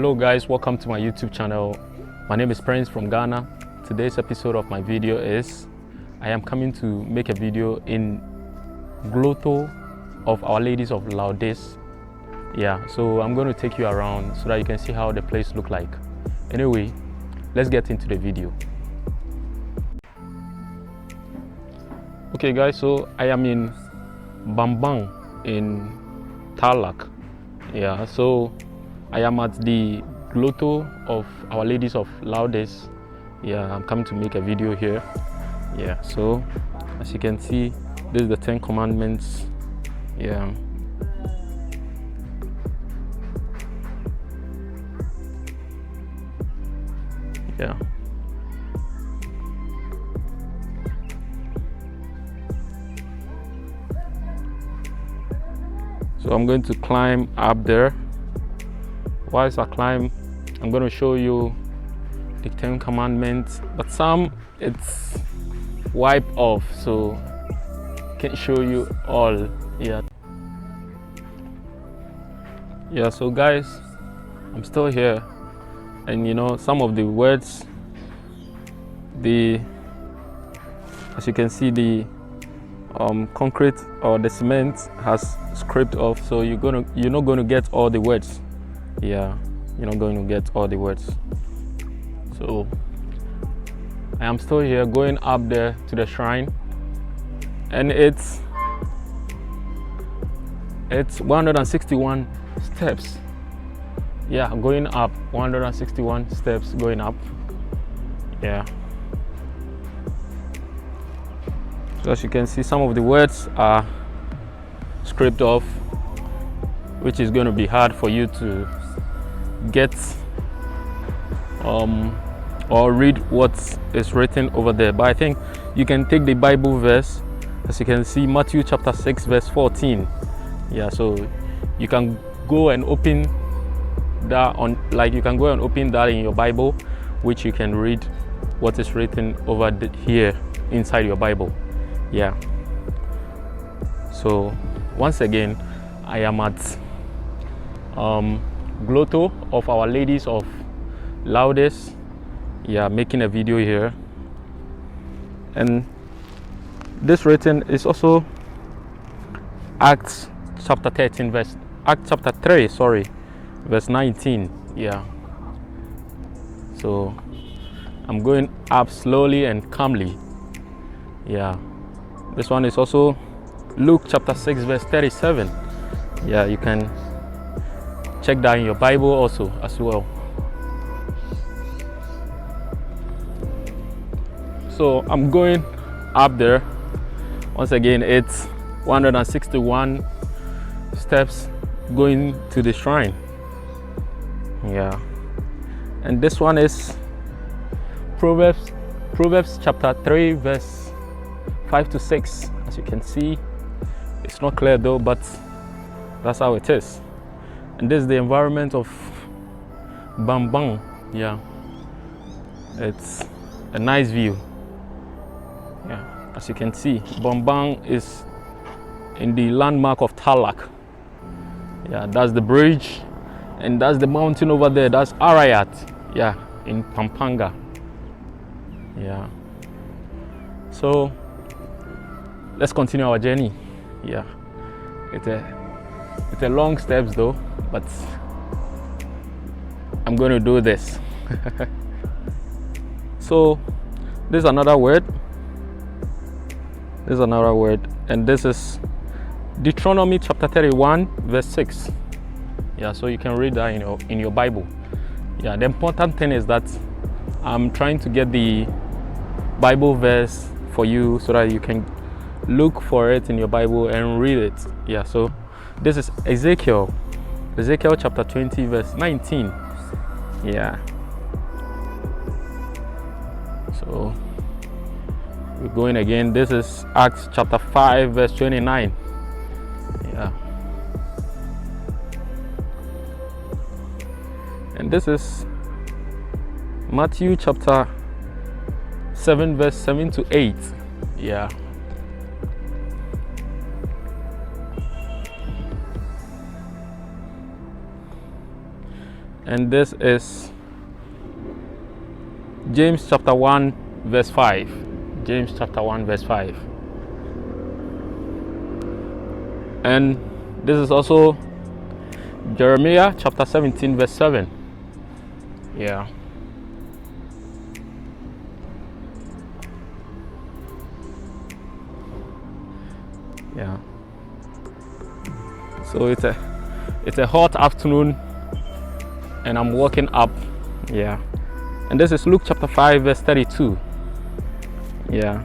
Hello guys, welcome to my YouTube channel. My name is Prince from Ghana. Today's episode of my video is I am coming to make a video in Grotto of Our Ladies of Lourdes. Yeah, so I'm going to take you around so that you can see how the place look like. Anyway, let's get into the video. Okay guys, so I am in Bamban in Tarlac. Yeah, so I am at the Grotto of Our Ladies of Lourdes. Yeah, I'm coming to make a video here. Yeah, so as you can see, this is the 10 Commandments. Yeah. Yeah. So I'm going to climb up there. Whilst I climb, I'm going to show you the 10 Commandments, but some it's wiped off, so can't show you all. Yeah. Yeah, so guys, I'm still here, and you know, some of the words, as you can see, the concrete or the cement has scraped off, so you're not going to get all the words. Yeah, you're not going to get all the words. So I am still here going up there to the shrine, and it's 161 steps. Yeah, going up 161 steps going up. Yeah. So as you can see, some of the words are scraped off, which is going to be hard for you to get or read what is written over there. But I think you can take the Bible verse, as you can see, Matthew chapter 6 verse 14. Yeah, so you can go and open that in your Bible, which you can read what is written over here inside your Bible. Yeah. So once again, I am at Grotto of Our Ladies of Lourdes. Yeah, making a video here, and this written is also Acts chapter 13 verse Acts chapter 3 verse 19. Yeah, so I'm going up slowly and calmly. Yeah, this one is also Luke chapter 6 verse 37. Yeah, you can check that in your Bible also as well. So I'm going up there. Once again, it's 161 steps going to the shrine. Yeah, and this one is Proverbs chapter 3 verse 5 to 6. As you can see, it's not clear though, but that's how it is. And this is the environment of Bamban. Yeah, it's a nice view. Yeah, as you can see, Bamban is in the landmark of Tarlac. Yeah, that's the bridge, and that's the mountain over there. That's Arayat. Yeah, in Pampanga. Yeah. So let's continue our journey. Yeah, it's a long steps though, but I'm going to do this. So this is another word. This is another word, and this is Deuteronomy chapter 31 verse 6. Yeah, so you can read that in your Bible. Yeah, the important thing is that I'm trying to get the Bible verse for you so that you can look for it in your Bible and read it. Yeah, so this is Ezekiel chapter 20 verse 19. Yeah, so we're going again. This is Acts chapter 5 verse 29. Yeah, and this is Matthew chapter 7 verse 7 to 8. Yeah, And this is James chapter 1 verse 5. James chapter 1 verse 5. And this is also Jeremiah chapter 17 verse 7. Yeah. Yeah. So it's a hot afternoon and I'm walking up. Yeah. And this is Luke chapter 5 verse 32. Yeah.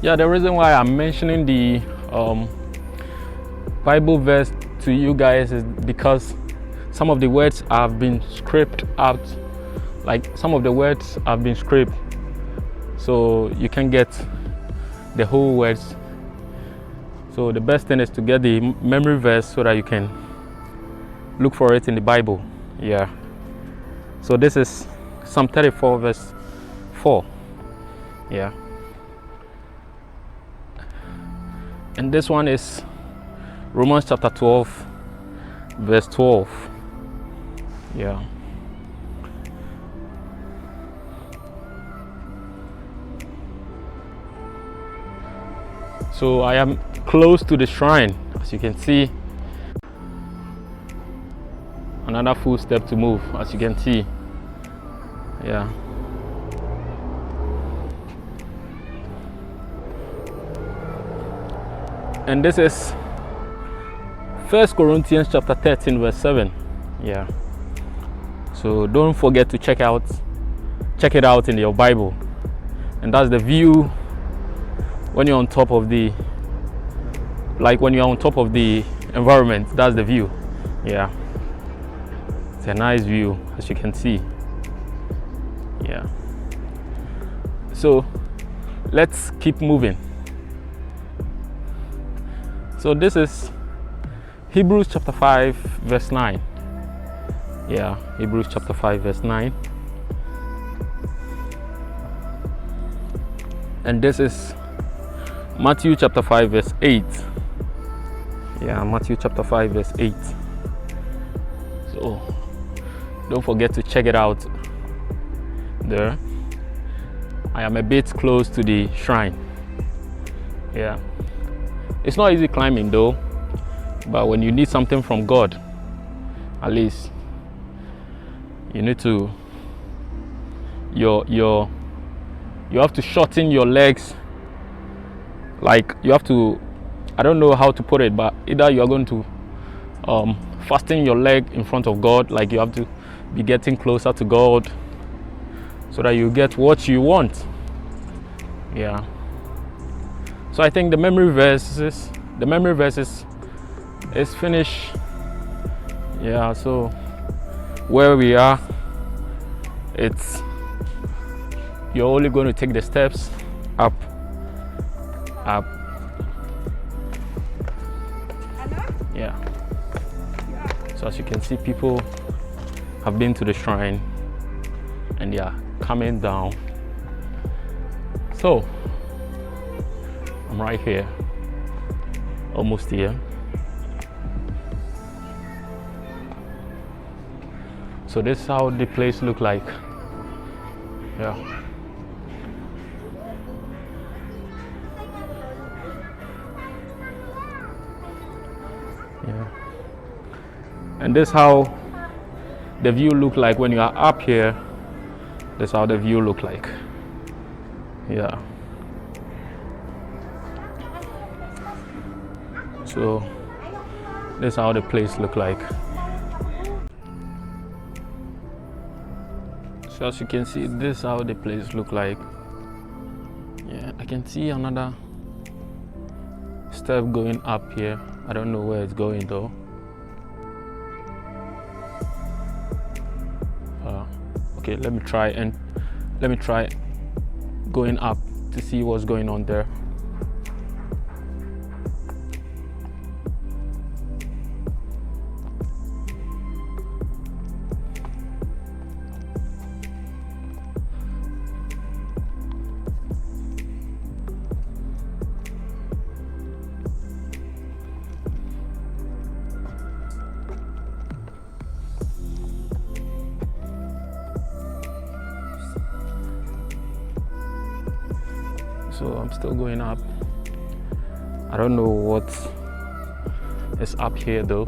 Yeah, the reason why I'm mentioning the Bible verse to you guys is because some of the words have been scraped out. Like some of the words have been scraped, so you can get the whole words. So the best thing is to get the memory verse so that you can look for it in the Bible. Yeah. So this is Psalm 34 verse 4. Yeah. And this one is Romans chapter 12 verse 12. Yeah. So I am close to the shrine, as you can see. Another full step to move, as you can see. Yeah. And this is 1 Corinthians chapter 13 verse 7. Yeah. So don't forget to check it out in your Bible. And that's the view when you're on top of the, like when you're on top of the environment, that's the view. Yeah. It's a nice view, as you can see. Yeah. So let's keep moving. So this is Hebrews chapter 5 verse 9. Yeah, Hebrews chapter 5 verse 9. And this is Matthew chapter 5 verse 8. Yeah, Matthew chapter 5 verse 8. So don't forget to check it out there. I am a bit close to the shrine. Yeah. It's not easy climbing though, but when you need something from God, at least you need to you have to shorten your legs. Like you have to, I don't know how to put it, but either you are going to fasten your leg in front of God, like you have to be getting closer to God so that you get what you want. Yeah. So I think the memory verse is finished. Yeah, so where we are, it's, you're only going to take the steps up. Yeah. So as you can see, people have been to the shrine and they are coming down. So I'm right here, almost here. So this is how the place look like. Yeah. Yeah. And this is how the view look like when you are up here. This is how the view look like. Yeah. So this is how the place look like. So as you can see, this is how the place look like. Yeah, I can see another step going up here. I don't know where it's going though. Okay, let me try going up to see what's going on there. So I'm still going up. I don't know what is up here though,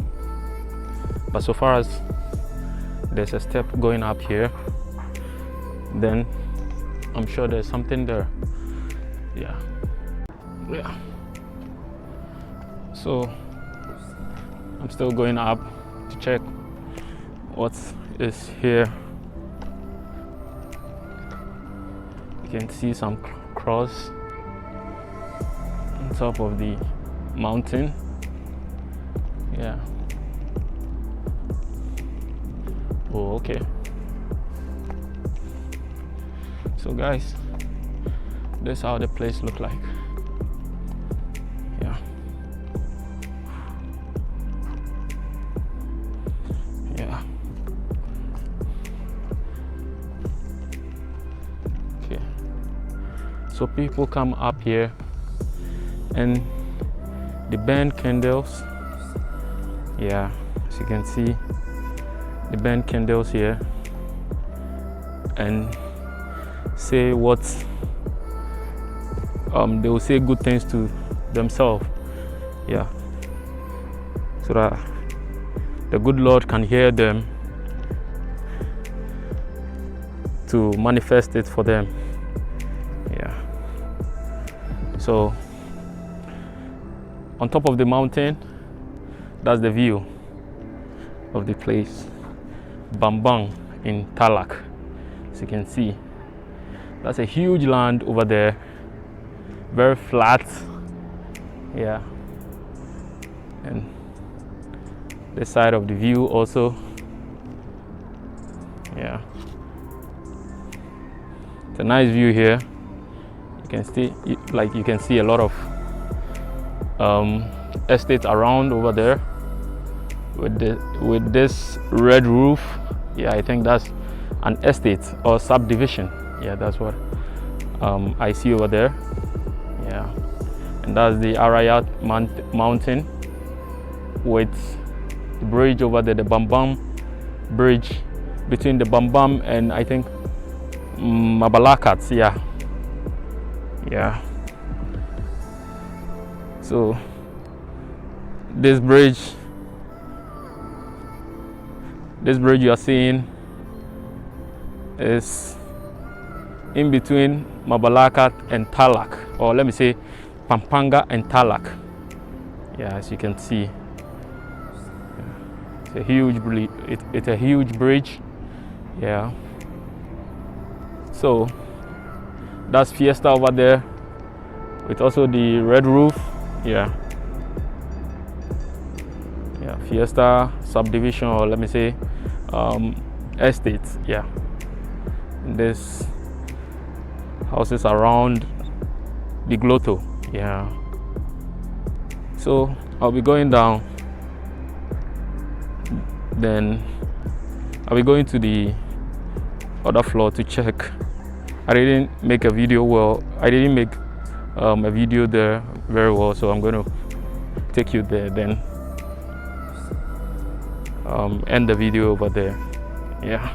but so far as there's a step going up here, then I'm sure there's something there. Yeah. So I'm still going up to check what is here. You can see some cross on top of the mountain. Yeah. Oh, okay. So guys, this is how the place look like. Yeah. Yeah. Okay. So people come up here and they burn candles. Yeah, as you can see, they burn candles here and say what they will say good things to themselves. Yeah, so that the good Lord can hear them to manifest it for them. Yeah. So on top of the mountain, that's the view of the place. Bamban in Tarlac, as you can see. That's a huge land over there, very flat. Yeah. And this side of the view also. Yeah. It's a nice view here. You can see a lot of estates around over there with this red roof. Yeah, I think that's an estate or subdivision. Yeah, that's what I see over there. Yeah, and that's the Arayat mountain with the bridge over there, the Bamban bridge between the Bamban and I think Mabalakat. Yeah. Yeah. So this bridge you are seeing is in between Mabalakat and Tarlac, or let me say Pampanga and Tarlac. Yeah, as you can see, it's a huge bridge. Yeah. So that's Fiesta over there with also the red roof. Yeah. Yeah, Fiesta subdivision, or let me say estates. Yeah. And there's houses around the Grotto. Yeah. So I'll be going down, then I'll be going to the other floor to check. I didn't make a video I didn't make a video there very well, so I'm going to take you there, then end the video over there. Yeah.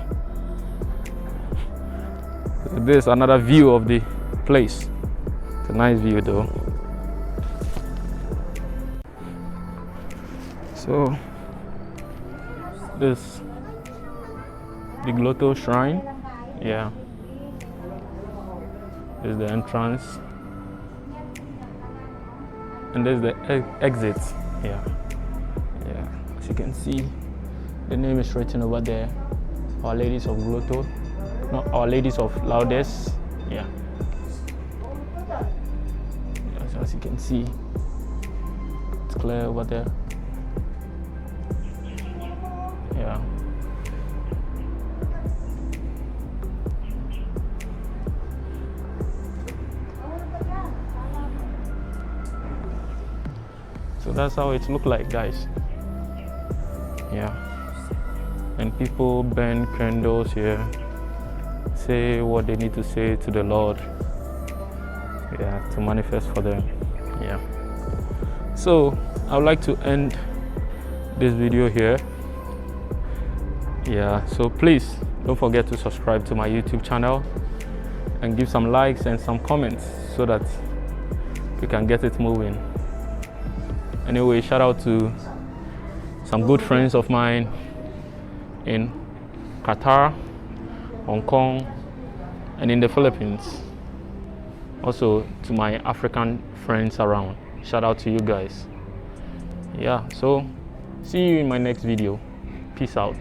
So this is another view of the place. It's a nice view though. So this the Grotto shrine. Yeah. This is the entrance. And there's the exit. Yeah. Yeah. As you can see, the name is written over there. Our Ladies of Grotto. No, Our Ladies of Lourdes. Yeah. So as you can see, it's clear over there. Yeah. So that's how it looks like, guys. Yeah. And people burn candles here, say what they need to say to the Lord. Yeah, to manifest for them. Yeah. So I would like to end this video here. Yeah, so please don't forget to subscribe to my YouTube channel and give some likes and some comments so that we can get it moving. Anyway, shout out to some good friends of mine in Qatar, Hong Kong, and in the Philippines. Also to my African friends around. Shout out to you guys. Yeah, so see you in my next video. Peace out.